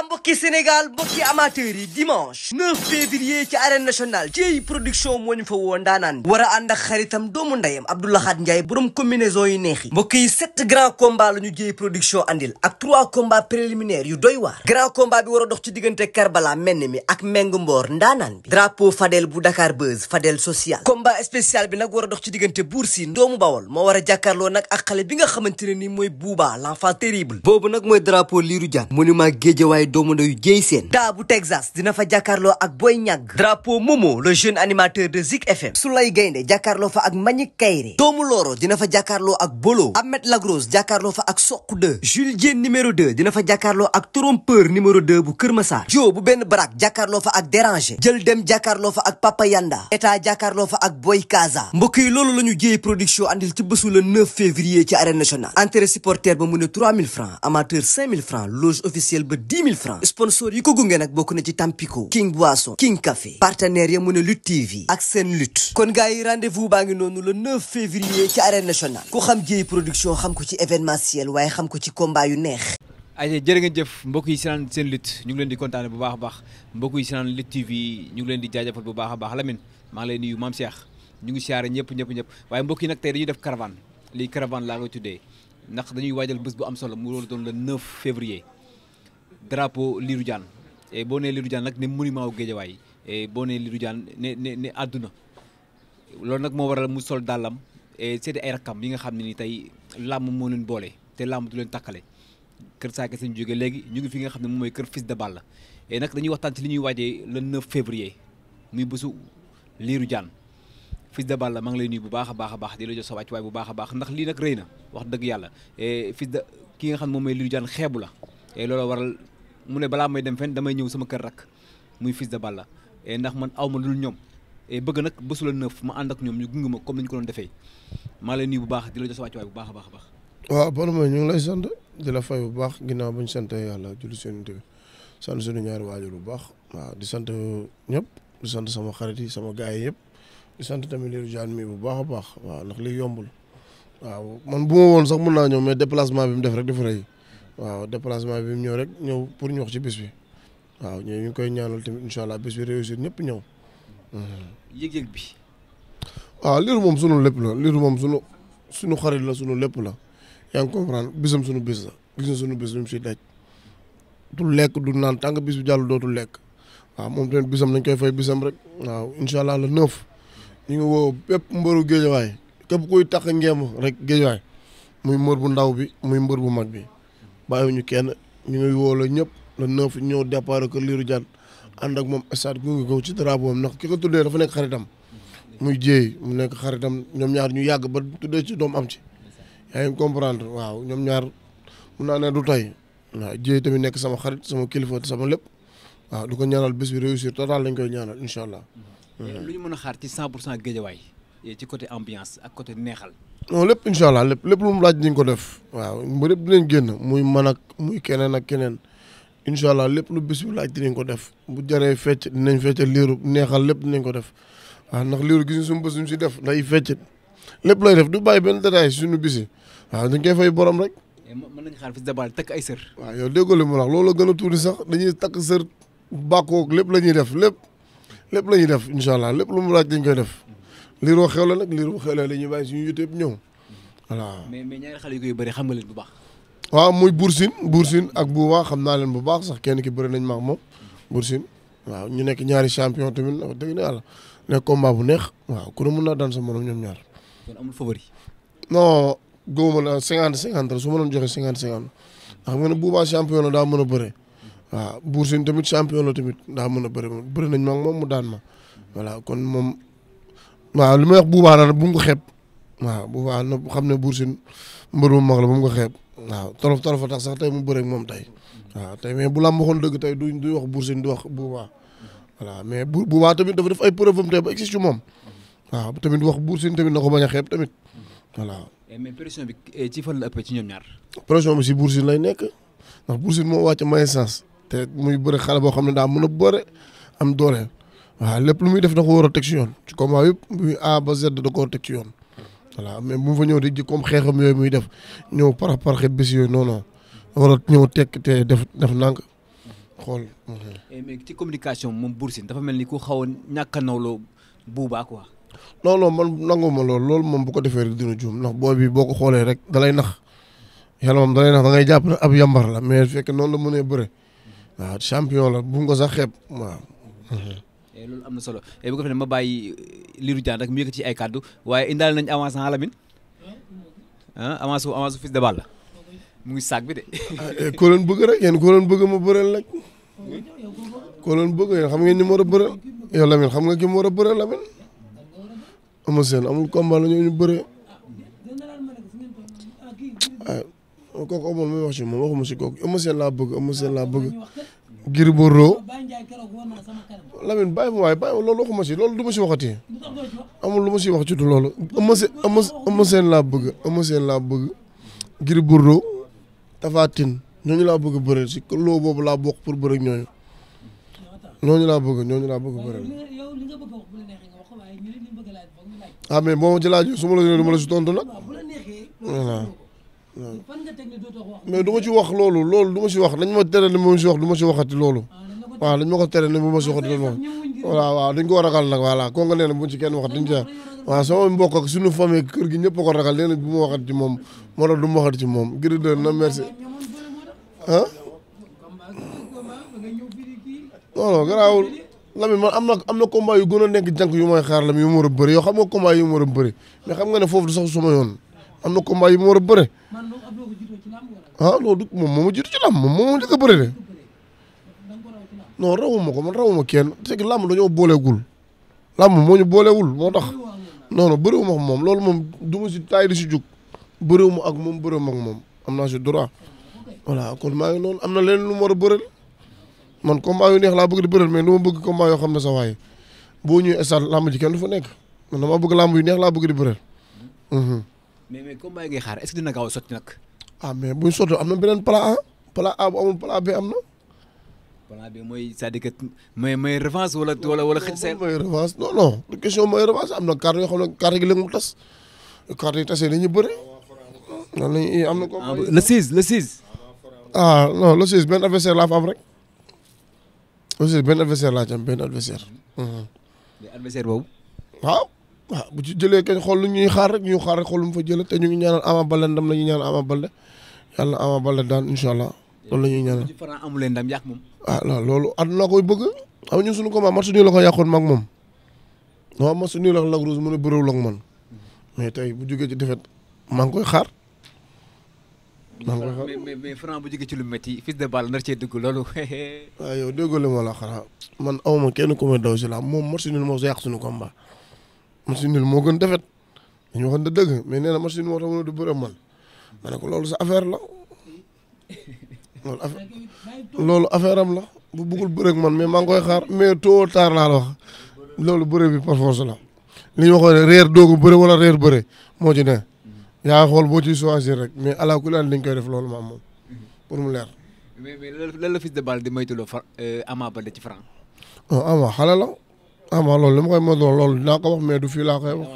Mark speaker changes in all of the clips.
Speaker 1: mbokki Sénégal mbokki amateurs yi dimanche 9 février ci arène nationale Dieye production moo ñu fa woo ndaanaan bi war a ànd ak xaritam doomu ndeyam Abdou Lahad Ndiaye borom combinaison yu neex yi mbokk yi 7 grands combats la ñu Dieye production andil ak 3 combats préliminaires yu doy waar grand combat bi war a dox ci diggante Karbala menn mi ak Meng Mboor ndaanaan bi drapeau Fadel bu Dakar Buzz Fadel social combat spécial bi nag war a dox ci diggante Bour Sine doomu Bawol moo war a jàkkaarloo nag ak xale bi nga xamante ne ni mooy Bouba l'enfant terrible boobu nag mooy drapeau Lirou Diane monument Guédiawaye doomu ndeyu Dieye Sène daa bu Texas dina fa jàkkaarloo ak Boy Niang drapeau Momo le jeune animateur de Zik FM Soulay Gaynde jàkkaarloo fa ak Mbagnick Kaïré doomu Loro dina fa jàkkaarloo ak Bolo Ahmed Lagros jàkkaarloo fa ak Sokh 2 Jules Diène numéro 2 dina fa jàkkaarloo ak Trompeur numéro 2 bu Kër Massar Jo bu benn barak jàkkaarloo fa ak Déranger jël dem jàkkaarloo fa ak Papa Yanda état jàkkaarloo fa ak Boy Kaza mbokk yi loolu la ñu Dieye production andil ci bésu le 9 février ci arène nationale entrée supporter ba mu ne 3000 francs amateur 5000 francs loge officielle ba 10 000 francs sponsor yi ko gunge nag bokk na ci Tampico King Boisson King Café partenaire ya mu ne Lutte TV ak seen lutte kon gars yi rendez-vous baa ngi noonu le 9 février ci arène nationale ku xam Dieye production xam ko ci événementiel waaye xam ko ci combat yu neex
Speaker 2: ay jërë ngeen jëf mbokk yi si naan seen lutte ñu ngi leen di kontaane bu baax a baax mbokk yi si naan Lutte TV ñu ngi leen di jaajëfal bu baax a baax Lamine maa ngi lay nuyu Mame Cheikh ñu ngi siyaare ñëpp waaye mbokk yi nag tey dañuy def caravane lii caravane laa koy tuddee ndax dañuy waajal bés bu am solo mu loolu doon le 9 février drapeau Lirou Diane et boo nee Lirou Diane nag ne monument wu Guédiawaye et boo nee Lirou Diane ne àdduna loolu nag moo waral mu sol dàllam et seeti ay rakkam yi nga xam ne ni tey làmb moo leen boole te làmb du leen takkale kër saake sañ jógee léegi ñu ngi fi nga xam ne moom mooy kër Fils de Balla et nag dañuy waxtaan ci li ñuy waajee le 9 février muy bésu Lirou Diane Fils de Balla maa ngi lay nuyu bu baax a baax di la jox sa wàccuwaay bu baax a baax ndax lii nag rëy na wax dëgg yàlla et Fils de ki nga xam ne moom mooy Lirou Diane xeebu la et loolu waral mu ne balaa may dem fenn damay ñëw sama kër rak muy Fils de Balla et ndax man aw ma dul ñoom et bëgg nag bésu la 9 ma ànd ak ñoom ñu gunge ma comme ni ñu ko doon defee maa lay nuyu bu baax di la jox sa wàccuwaay bu baax a baax
Speaker 3: waaw bon mooy ñu ngi lay sant di la fay bu baax ginnaaw bu ñu sant yàlla julli seen bi sant suñu ñaari waajur bu baax waaw di sant ñëpp di sant sama xarit yi sama gars yi yëpp di sant tamit Lirou Diane mi bu baax a baax waaw ndax lii yombul waaw man bu ma woon sax mën naa ñëw mais déplacement bi mu def rek dafa rëy waaw déplacement bi mu ñëw rek ñëw pour ñu wax ci bis bi waaw ñu ngi koy ñaanal tamit incha allah bis bi réussir ñëpp ñëw.
Speaker 2: yëg-yëg bi.
Speaker 3: waaw Lirou moom sunu lépp la Lirou moom sunu xarit la sunu lépp la yaa ngi comprendre bisam sunu bis la gis na sunu bis lu mu si daj du lekk du naan tant que bis bi jàll dootul lekk waaw moom tamit bisam dañ koy fay bisam rek waaw incha allah le 9 ñu ngi woo bépp mbëru Guédiawaye képp kuy tax ngeem rek Guédiawaye muy mbër bu ndaw bi muy mbër bu mag bi bàyyiwuñu kenn ñu ngi woo la ñëpp le 9 ñëw départ ko Lirou Diane ànd ak moom stade gunge ko ci drapeau am ndax ki ko tuddee dafa nekk xaritam muy Dieye mu nekk xaritam ñoom ñaar ñu yàgg ba tuddee ci doom am ci yaa ngi comprendre waaw ñoom ñaar mun naa ne du tey waaw Dieye tamit nekk sama xarit sama kilifa sama lépp waaw du ko ñaanal bés bi réussir total lañ koy ñaanal incha allah.
Speaker 2: lu ñu mën a xaar ci 100% Guédiawaye ci côté ambiance ak côté neexal.
Speaker 3: non lépp incha allah lépp lu mu laaj dinañ ko def waaw mbir yëpp dinañ génn muy man ak muy keneen ak keneen incha allah lépp lu bés bi laaj dinañ ko def bu jaree fecc dinañ fecc Lirou neexal lépp dinañ ko def waaw ndax Lirou gis nga suñu bés ñu si def nday fecc lépp lay def du bàyyi benn détail suñu bisi waaw dañ koy fay borom rek.
Speaker 2: mën nañu xaar Fils de Balla takk ay sër.
Speaker 3: waaw yow déggoo li mu wax loolu la gën a tuuti sax dañuy takk sër bàkkoog lépp la ñuy def lépp la ñuy def incha allah lépp lu mu laaj dañ koy def Lirou xew la nag Lirou xew la dañuy bàyyi suñu yite yëpp ñëw voilà.
Speaker 2: mais ñaari xale yu koy bëri xam nga leen bu baax.
Speaker 3: waaw muy Bour Sine ak Bouba xam naa leen bu baax sax kenn ki bëri nañ ma ak moom Bour Sine waaw ñu nekk ñaari champion tamit wax dëgg yàlla nekk combat bu neex waaw ku ne mën naa daan sa morom ñoom ñaar.
Speaker 2: kon amul favori.
Speaker 3: non góobu ma 50-50 su ma doon joxe 50-50 ndax xam nga ne Bouba champion la daa mën a bëre waaw Bour Sine tamit champion la tamit daa mën a bëre bëri nañ ma ak moom mu daan ma voilà kon moom waaw li may wax Bouba nag bu mu ko xeeb waaw Bouba na xam ne Bour Sine mbër mu mag la bu mu ko xeeb waaw tolof a tax sax tey mu bëre ak moom tey waaw tey mais bu làmb waxoon dëgg tey du wax Bour Sine du wax Bouba voilà mais Bouba tamit dafa def ay preuve am tey ba existe ci moom waaw tamit wax Bour Sine tamit na ko bañ a xeeb tamit voilà.
Speaker 2: mais pression bi ci fan la ëppee ci ñoom ñaar.
Speaker 3: pression bi si Bour Sine lay nekk ndax Bour Sine moo wàcc may sens te muy bëre xale boo xam ne daa mën a bëre am doole waaw lépp lu muy def da ko war a teg ci yoon ci combat yëpp muy A ba Z da ko war a teg ci yoon voilà mais bu mu fa ñëw di ji comme xeexam yooyu muy def ñëw par xeet bés yooyu non war a ñëw tekk te def nànk xool.
Speaker 2: mais ci communication moom Bour Sine dafa mel ni ku xaw a ñàkk a nawloo Bouba quoi.
Speaker 3: non non man nanguma loolu moom bu ko defee rek dina juum ndax booy bi boo ko xoolee rek dalay nax yàlla moom dalay nax da ngay jàpp ne ab yambar la mais fekk noonu la mënee bëre waaw champion la bu nga sax xeeb waaw.
Speaker 2: loolu am na solo bu ko defee ma bàyyi Lirou Diane rek mu yëkkati ci ay kàddu waaye indaale nañ avance en Lamine avance Fils de Balla mu ngi saag bi de.
Speaker 3: koo leen bëgg rek yéen koo leen bëgg ma bëreel rek koo leen bëgg yéen xam ngeen ni mu war a bëreel yow Lamine xam nga ki mu war a bëreel Lamine. Eumeu Sène amul combat la ñu bëree waaw kooku amul muy wax ci moom waxuma si kooku Eumeu Sène laa bëgg Gris Bordeaux Lamine bàyyi ma waaye bàyyi ma loolu waxuma si loolu du ma si waxati amul lu ma si wax ci loolu Eumeu Sène laa bëgg Gris Bordeaux Tapha Tine ñooñu laa bëgg bëreel si loo boobu laa bokk pour bëre ak ñooñu laa bëgg bëreel ah mais boo ma ci laajee su ma la jëlee du ma la si tontu nag voilà mais du ma ci wax loolu du ma si wax dañ ma tere ne ma si wax du ma si waxati loolu waaw dañ ma ko tere ne bu ma si waxati loolu voilà waaw dañ ko ragal nag voilà koo nga nee na buñ ci kenn wax dañ ca waaw sama mbokk ak suñu famille kër gi ñëpp a ko ragal nee na bu ma waxati ci moom moo tax du ma waxati ci moom Gris 2 na merci ah non garaawul Lamine man am na combat yu gën a nekk jànk yu may xaar la yu mu war a bëri yow xam nga combat yu mu war a bëri mais xam nga ne foofu du sax suma yoon am na combat yu mu war a bëri ah loolu moom moo ma jiitu ci làmb moom moo ma njëkk a bëri de non rawuma kenn c'est que làmb dañoo booleegul làmb moo ñu booleewul moo tax non non bëriwuma ak moom loolu moom du ma si taay di si jug bëriwuma ak moom am naa si droit voilà kon maa ngi noonu am na leen lu mu war a bëril man combat yu neex laa bëgg di bëril mais du ma bëgg combat yoo xam ne sa waaye boo ñëwee stade làmb ji kenn du fa nekk man dama bëgg làmb yu neex laa bëgg di bëril.
Speaker 2: mais combat yi ngay xaar est-ce que dina gaaw a sotti nag.
Speaker 3: ah mais buñ sotti am na beneen plan A bu amul plan B am na.
Speaker 2: plan B mooy c'est-à-dire que mooy revanche wala xëj seen.
Speaker 3: mooy revanche non question mooy revanche am na carte yoo xam ne carte gi léegi mu tas carte yi tasee dañuy bëri. am na combat
Speaker 2: le 6.
Speaker 3: ah non le 6 benn adversaire laa fa am rek. aussi benn adversaire laa ci am benn adversaire.
Speaker 2: adversaire boobu.
Speaker 3: waaw bu ci jëlee kañ xool lu ñuy xaar rek xool lu mu fa jëlee te ñu ngi ñaanal Ama Baldé ndam la ñuy ñaanal Ama Baldé yàlla Ama Baldé daan incha allah loolu la ñuy ñaanal.
Speaker 2: ci Franc amu leen ndam yàq moom.
Speaker 3: loolu àdduna koy bëgg xam ñun suñu combat match nii la ko yàqoon mag moom waaw match nii la ko Lac Rose mu ne bëriwul ak man mais tey bu jógee ci defet maa ngi koy xaar.
Speaker 2: mais Franc bu jógee ci lu métti Fils de Balla nar cee dugg loolu.
Speaker 3: waaw yow déggoo li ma la xanaa man awma kenn ku may daw si la moom match nul moo sa yàq suñu combat match nul moo gën defet dañu waxoon dëgg mais nee na match nul moo tax mu ne du bëre man ma ne ko loolu sa affaire la loolu affaire am la bu bëggul bëre ak man mais maa ngi koy xaar mais tôt ou tard laa la wax loolu bëre bi par force la li ñu waxoon ne reer doogu bëre wala reer bëre moo ci ne yaa xool boo ciy choisir rek mais ala kulli dañ koy def loolu moom pour mu leer.
Speaker 2: mais lan la Fils de Balla di moytuloo Ama Baldé ci Franc.
Speaker 3: Ama xale la Ama loolu li ma koy moytuloo loolu dinaa ko wax mais du fii laa koy wax.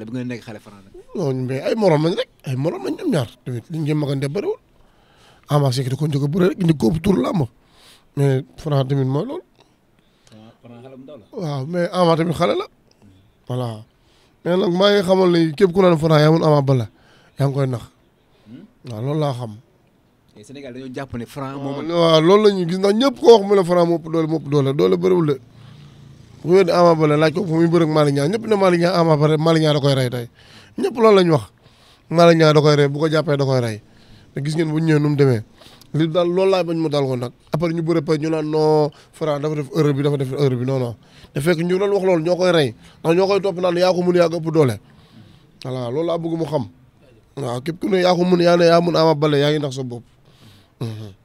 Speaker 2: bu ngeen nekk xale Franc nag.
Speaker 3: non mais ay morom lañ rek ay morom lañ ñoom ñaar tamit liñ jëm magante bëriwul Ama c'est que da ko njëkk a bëri rek indi ko tur làmb mais Franc tamit mooy loolu.
Speaker 2: Franc xale bu ndaw la.
Speaker 3: waaw mais Ama tamit xale la voilà. mais nag maa ngi xamal ne képp ku naan Franc yaa mun Ama Baldé yaa ngi koy nax waaw loolu laa xam.
Speaker 2: Sénégal dañoo jàpp ne Franc moom.
Speaker 3: waaw loolu la ñuy gis ndax ñëpp ko wax mu ne Franc moo ëpp doole bëriwul de bu wéy di Ama Baldé laaj ko fu muy bëre ak Malick Niang ñëpp ne Malick Niang Ama Baldé Malick Niang da koy rey tey ñëpp loolu la ñu wax Malick Niang da koy rey bu ko jàppee da koy rey te gis ngeen bu ñu ñëwee nu mu demee li daal loolu laay bañ mu dal ko nag après ñu bëre pa ñu naan non Franc dafa def erreur bi non non te fekk ñu doon wax loolu ñoo koy rey ndax ñoo koy topp naan yaa ko mun yaa ko ëpp doole voilà loolu laa bëgg mu xam waaw képp ku ne yaa ko mun yaa mun Ama Baldé yaa ngi ndax sa bopp.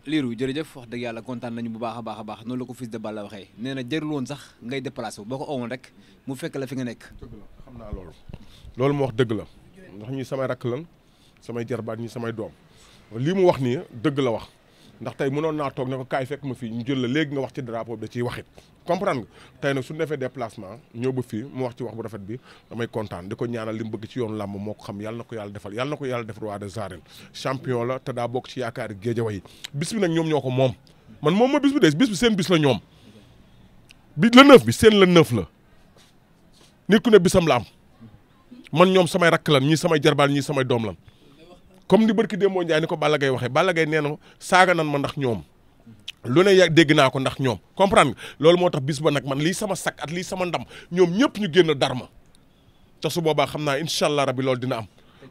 Speaker 2: Lirou jërëjëf wax dëgg yàlla kontaan nañu bu baax a baax noonu la ko Fils de Balla waxee nee na jarul woon sax ngay déplacé boo ko owoon rek mu fekk la fi nga nekk.
Speaker 4: dëgg la xam naa loolu mu wax dëgg la ndax ñi samay rakk lan samay jarbaat ñi samay doom lii mu wax nii dëgg la wax ndax tey mënoon naa toog ne ko kaay fekk ma fii ñu jël la léegi nga wax ci drapeau bi da ciy waxit comprendre nga tey nag suñu defee déplacement ñëw ba fii mu wax ci wax bu rafet bi damay kontaan di ko ñaanal li mu bëgg ci yoonu làmb moo ko xam yàlla na ko yàlla defal roi des arènes champion la te daa bokk ci yaakaari Guédiawaye yi bis bi nag ñoom ñoo ko moom man moom ma bis bi de bis bi seen bis la ñoom bi la 9 bi seen la 9 la nit ku ne bisam la am man ñoom samay rakk lan ñii samay jarbaal ñii samay doom lan comme ni barki Demba Ndiaye ni ko Balla Gaye waxee Balla Gaye nee na saaga nan ma ndax ñoom lu ne dégg naa ko ndax ñoom comprendre nga loolu moo tax bis ba nag man lii sama sak at lii sama ndam ñoom ñëpp ñu génn darma te su boobaa xam naa incha allah rabi loolu dina am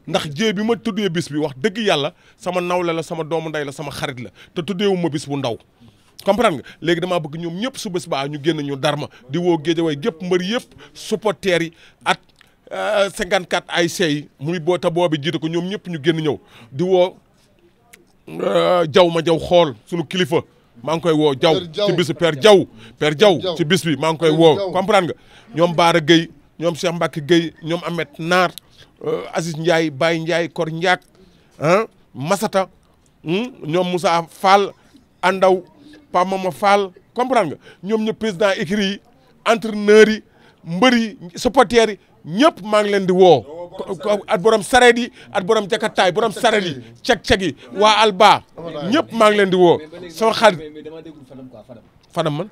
Speaker 4: ndax jée bi ma tuddee bis bi wax dëgg yàlla sama nawle la sama doomu ndey la sama xarit la te tuddeewu ma bis bu ndaw comprendre nga léegi damaa bëgg ñoom ñëpp su bés baa ñu génn ñu darma di woo Géejawaay gépp mbër yëpp supporters yi at 54 ASC yi muy boota boobi jiite ko ñoom ñëpp ñu génn ñëw di woo jaw xool sunu kilifa maa ngi koy woo jaw ci bisu père jaw ci bis bi maa ngi koy woo comprendre nga ñoom Baara Gueye ñoom Cheikh Mbacke Gueye ñoom Ahmed Naar Aziz Ndiaye Baye Ndiaye Kor Ndiak Masata ñoom Moussa Fall Andaw Pa Mama Fall comprendre nga ñoom ñëpp président écurie yi entraîneurs yi mbër yi supporters yi ñëpp maa ngi leen di woo at borom sareet yi at borom jakataay borom sareet yi ceg-ceg yi waa Alba ñëpp maa ngi leen di woo sama xarit Fadam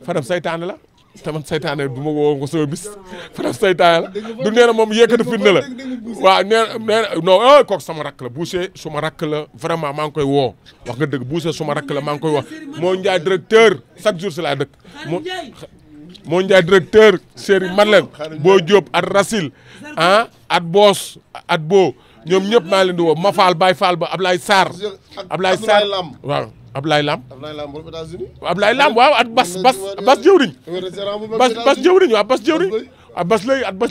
Speaker 4: Fadam saytaane la te man saytaane du ma woo ko sama bis Fadam saytaane la du nee na moom yékkati fitna la waaw nee non kooku sama rakk la Boucher suma rakk la vraiment maa ngi koy woo wax nga dëgg Boucher suma rakk la maa ngi koy woo moo Ndiaye directeur chaque jour si laa dëkk moo Ndiaye directeur Chéri Marlène boo Diop at Rasil at Boos at Bo ñoom ñëpp maa leen di woo Mafal Baye Fall ba Ablaye Sarr waaw Ablaye Lam Ablaye Lam waaw at bas jëwriñ bas jëwriñ waaw bas jëwriñ at bas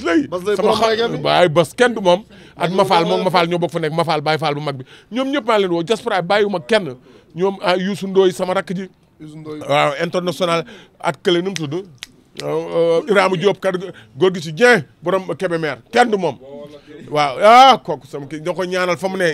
Speaker 4: lay sama waaye bas kenn du moom at Mafal moom Mafal ñoo bokk fa nekk Mafal Baye Fall bu mag bi ñoom ñëpp maa leen di woo diaspora bàyyiwuma kenn ñoom Youssou Ndoye sama rakk ji waaw international at kële nu mu tudd Ibrahima Diop kat góor gi si Dieng borom Kébémer kenn du moom waaw kooku sama kii ñoo ko ñaanal fa mu ne